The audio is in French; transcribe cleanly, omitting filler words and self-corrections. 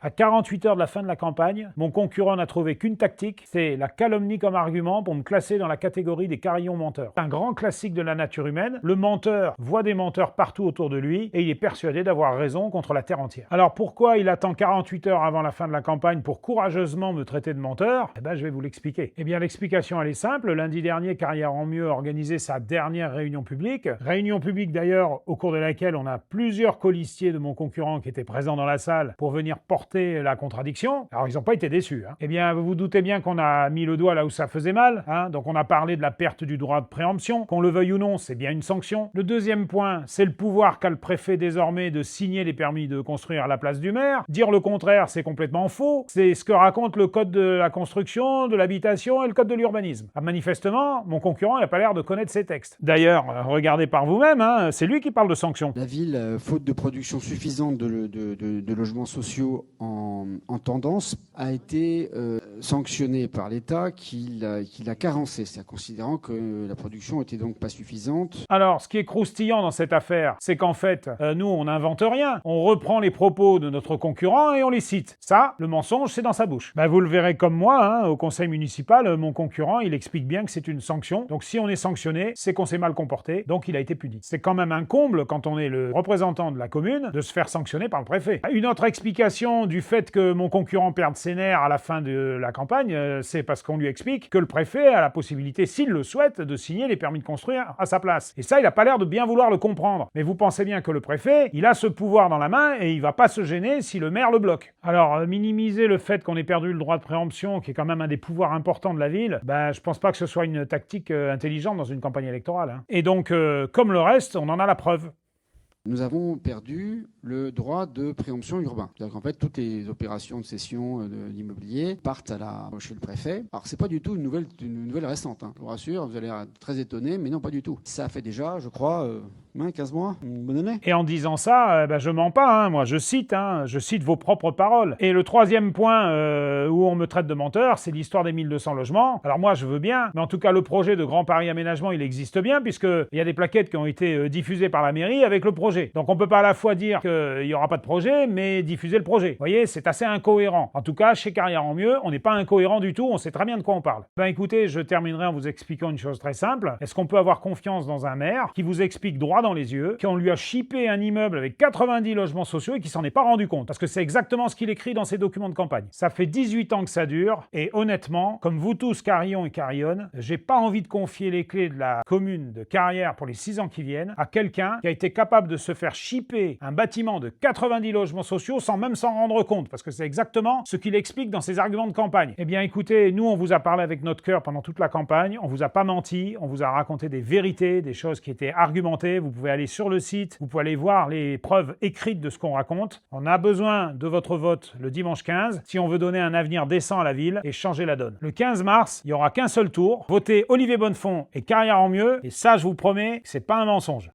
À 48 heures de la fin de la campagne, mon concurrent n'a trouvé qu'une tactique, c'est la calomnie comme argument pour me classer dans la catégorie des carillons menteurs. C'est un grand classique de la nature humaine. Le menteur voit des menteurs partout autour de lui et il est persuadé d'avoir raison contre la terre entière. Alors pourquoi il attend 48 heures avant la fin de la campagne pour courageusement me traiter de menteur? Eh bien, je vais vous l'expliquer. Eh bien, l'explication, elle est simple. Lundi dernier, Carrière en Mieux a organisé sa dernière réunion publique. Réunion publique d'ailleurs, au cours de laquelle on a plusieurs colistiers de mon concurrent qui étaient présents dans la salle pour venir porter la contradiction. Alors, ils n'ont pas été déçus. Eh bien, vous vous doutez bien qu'on a mis le doigt là où ça faisait mal. Donc, on a parlé de la perte du droit de préemption. Qu'on le veuille ou non, c'est bien une sanction. Le deuxième point, c'est le pouvoir qu'a le préfet désormais de signer les permis de construire à la place du maire. Dire le contraire, c'est complètement faux. C'est ce que raconte le code de la construction, de l'habitation et le code de l'urbanisme. Manifestement, mon concurrent n'a pas l'air de connaître ces textes. D'ailleurs, regardez par vous-même, c'est lui qui parle de sanctions. La ville, faute de production suffisante de logements sociaux en tendance, a été sanctionnée par l'État qui l'a carencé, c'est-à-dire considérant que la production était donc pas suffisante. Alors, ce qui est croustillant dans cette affaire, c'est qu'en fait, nous, on n'invente rien. On reprend les propos de notre concurrent et on les cite. Ça, le mensonge, c'est dans sa bouche. Vous le verrez comme moi, au conseil municipal, mon concurrent, il explique bien que c'est une sanction. Donc si on est sanctionné, c'est qu'on s'est mal comporté, donc il a été puni. C'est quand même un comble, quand on est le représentant de la commune, de se faire sanctionner par le préfet. Une autre explication du fait que mon concurrent perde ses nerfs à la fin de la campagne, c'est parce qu'on lui explique que le préfet a la possibilité, s'il le souhaite, de signer les permis de construire à sa place. Et ça, il n'a pas l'air de bien vouloir le comprendre. Mais vous pensez bien que le préfet, il a ce pouvoir dans la main et il va pas se gêner si le maire le bloque. Alors, minimiser le fait qu'on ait perdu le droit de préemption, qui est quand même un des pouvoirs importants de la ville, je pense pas que ce soit une tactique intelligente dans une campagne électorale. Et donc, comme le reste, on en a la preuve. Nous avons perdu le droit de préemption urbain. C'est-à-dire qu'en fait, toutes les opérations de cession d'immobilier partent chez le préfet. Alors, c'est pas du tout une nouvelle récente. Je vous rassure, vous allez être très étonné, mais non, pas du tout. Ça fait déjà, je crois, 15 mois, une bonne année. Et en disant ça, je mens pas, moi, je cite vos propres paroles. Et le troisième point où on me traite de menteur, c'est l'histoire des 1200 logements. Alors moi, je veux bien, mais en tout cas, le projet de Grand Paris Aménagement, il existe bien, puisqu'il y a des plaquettes qui ont été diffusées par la mairie avec le projet. Donc on peut pas à la fois dire qu'il n'y aura pas de projet, mais diffuser le projet. Vous voyez, c'est assez incohérent. En tout cas, chez Carrière en Mieux, on n'est pas incohérent du tout, on sait très bien de quoi on parle. Écoutez, je terminerai en vous expliquant une chose très simple. Est-ce qu'on peut avoir confiance dans un maire qui vous explique droit dans les yeux qu'on lui a chippé un immeuble avec 90 logements sociaux et qui s'en est pas rendu compte? Parce que c'est exactement ce qu'il écrit dans ses documents de campagne. Ça fait 18 ans que ça dure, et honnêtement, comme vous tous, Carillon et Carillonne, j'ai pas envie de confier les clés de la commune de Carrière pour les 6 ans qui viennent à quelqu'un qui a été capable de se faire chipper un bâtiment de 90 logements sociaux sans même s'en rendre compte, parce que c'est exactement ce qu'il explique dans ses arguments de campagne. Eh bien écoutez, nous on vous a parlé avec notre cœur pendant toute la campagne, on vous a pas menti, on vous a raconté des vérités, des choses qui étaient argumentées, vous pouvez aller sur le site, vous pouvez aller voir les preuves écrites de ce qu'on raconte. On a besoin de votre vote le dimanche 15 si on veut donner un avenir décent à la ville et changer la donne. Le 15 mars, il n'y aura qu'un seul tour, votez Olivier Bonnefond et Carrière en Mieux, et ça je vous promets, c'est pas un mensonge.